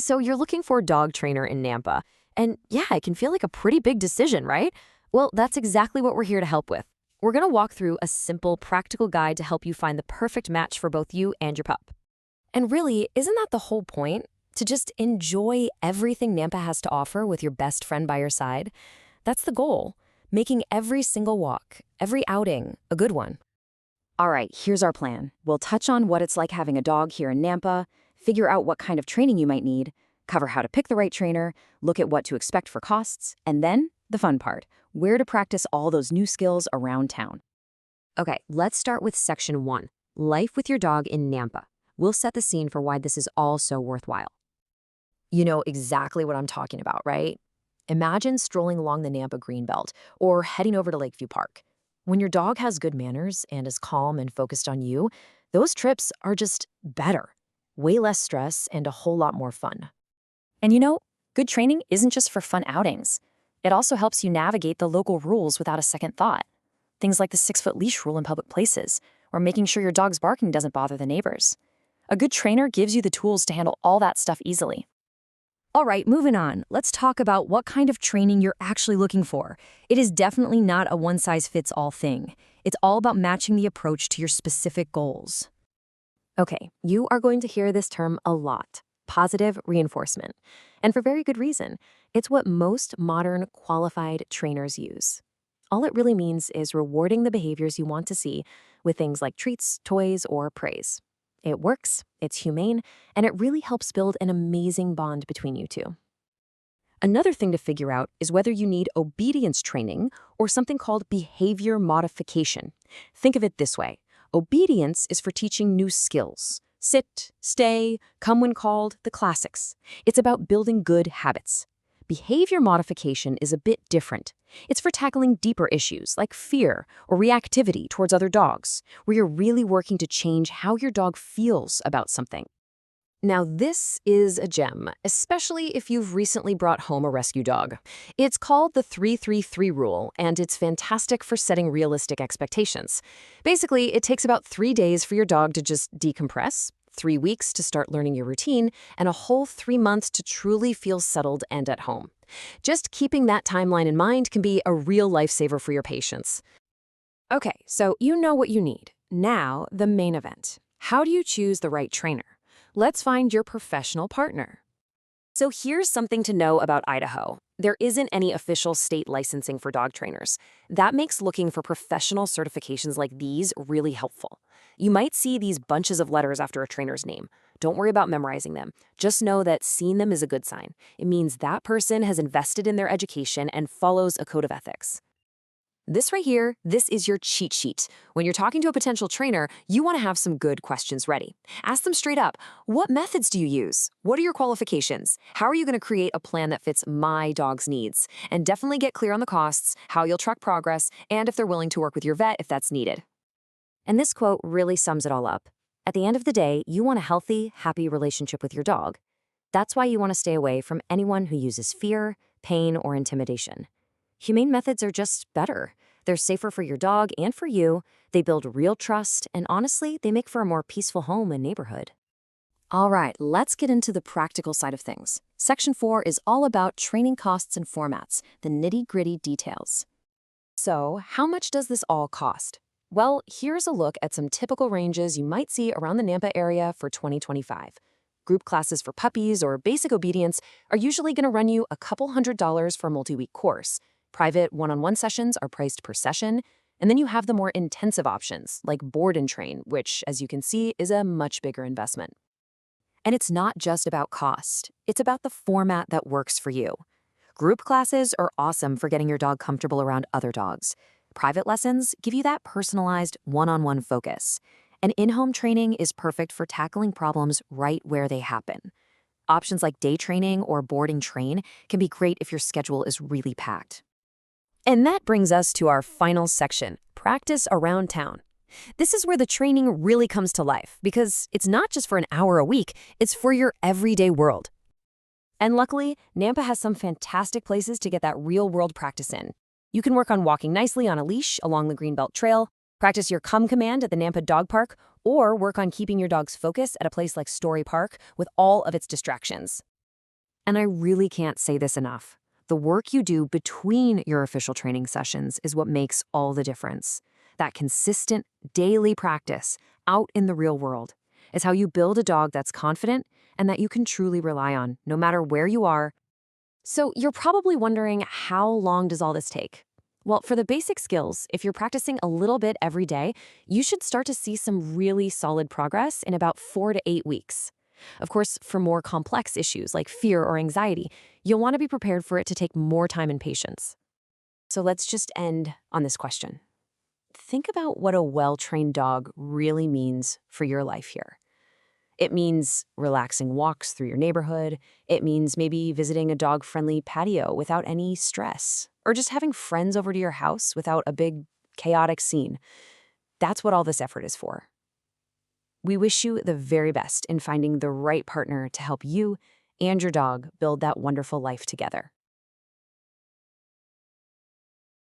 So you're looking for a dog trainer in Nampa. And yeah, it can feel like a pretty big decision, right? Well, that's exactly what we're here to help with. We're going to walk through a simple, practical guide to help you find the perfect match for both you and your pup. And really, isn't that the whole point? To just enjoy everything Nampa has to offer with your best friend by your side? That's the goal, making every single walk, every outing, a good one. All right, here's our plan. We'll touch on what it's like having a dog here in Nampa, figure out what kind of training you might need, cover how to pick the right trainer, look at what to expect for costs, and then the fun part, where to practice all those new skills around town. Okay, let's start with Section 1, Life with your dog in Nampa. We'll set the scene for why this is all so worthwhile. You know exactly what I'm talking about, right? Imagine strolling along the Nampa Greenbelt or heading over to Lakeview Park. When your dog has good manners and is calm and focused on you, those trips are just better. Way less stress and a whole lot more fun. And you know, good training isn't just for fun outings. It also helps you navigate the local rules without a second thought. Things like the 6-foot leash rule in public places, or making sure your dog's barking doesn't bother the neighbors. A good trainer gives you the tools to handle all that stuff easily. All right, moving on. Let's talk about what kind of training you're actually looking for. It is definitely not a one-size-fits-all thing. It's all about matching the approach to your specific goals. Okay, you are going to hear this term a lot, positive reinforcement. And for very good reason. It's what most modern qualified trainers use. All it really means is rewarding the behaviors you want to see with things like treats, toys, or praise. It works, it's humane, and it really helps build an amazing bond between you two. Another thing to figure out is whether you need obedience training or something called behavior modification. Think of it this way. Obedience is for teaching new skills. Sit, stay, come when called, the classics. It's about building good habits. Behavior modification is a bit different. It's for tackling deeper issues like fear or reactivity towards other dogs, where you're really working to change how your dog feels about something. Now, this is a gem, especially if you've recently brought home a rescue dog. It's called the 3-3-3 rule, and it's fantastic for setting realistic expectations. Basically, it takes about 3 days for your dog to just decompress, 3 weeks to start learning your routine, and a whole 3 months to truly feel settled and at home. Just keeping that timeline in mind can be a real lifesaver for your patients. Okay, so you know what you need. Now, the main event. How do you choose the right trainer? Let's find your professional partner. So here's something to know about Idaho. There isn't any official state licensing for dog trainers. That makes looking for professional certifications like these really helpful. You might see these bunches of letters after a trainer's name. Don't worry about memorizing them. Just know that seeing them is a good sign. It means that person has invested in their education and follows a code of ethics. This right here, this is your cheat sheet. When you're talking to a potential trainer, you want to have some good questions ready. Ask them straight up, what methods do you use? What are your qualifications? How are you going to create a plan that fits my dog's needs? And definitely get clear on the costs, how you'll track progress, and if they're willing to work with your vet if that's needed. And this quote really sums it all up. At the end of the day, you want a healthy, happy relationship with your dog. That's why you want to stay away from anyone who uses fear, pain, or intimidation. Humane methods are just better. They're safer for your dog and for you. They build real trust, and honestly, they make for a more peaceful home and neighborhood. All right, let's get into the practical side of things. Section 4 is all about training costs and formats, the nitty-gritty details. So, how much does this all cost? Well, here's a look at some typical ranges you might see around the Nampa area for 2025. Group classes for puppies or basic obedience are usually going to run you a couple $100s for a multi-week course. Private one-on-one sessions are priced per session, and then you have the more intensive options, like board and train, which, as you can see, is a much bigger investment. And it's not just about cost. It's about the format that works for you. Group classes are awesome for getting your dog comfortable around other dogs. Private lessons give you that personalized one-on-one focus. And in-home training is perfect for tackling problems right where they happen. Options like day training or board and train can be great if your schedule is really packed. And that brings us to our final section, practice around town. This is where the training really comes to life because it's not just for an hour a week, it's for your everyday world. And luckily, Nampa has some fantastic places to get that real-world practice in. You can work on walking nicely on a leash along the Greenbelt Trail, practice your come command at the Nampa Dog Park, or work on keeping your dog's focus at a place like Story Park with all of its distractions. And I really can't say this enough. The work you do between your official training sessions is what makes all the difference. That consistent, daily practice out in the real world is how you build a dog that's confident and that you can truly rely on, no matter where you are. So you're probably wondering, how long does all this take? Well, for the basic skills, if you're practicing a little bit every day, you should start to see some really solid progress in about 4 to 8 weeks. Of course, for more complex issues like fear or anxiety, you'll want to be prepared for it to take more time and patience. So let's just end on this question. Think about what a well-trained dog really means for your life here. It means relaxing walks through your neighborhood. It means maybe visiting a dog-friendly patio without any stress, or just having friends over to your house without a big, chaotic scene. That's what all this effort is for. We wish you the very best in finding the right partner to help you and your dog build that wonderful life together.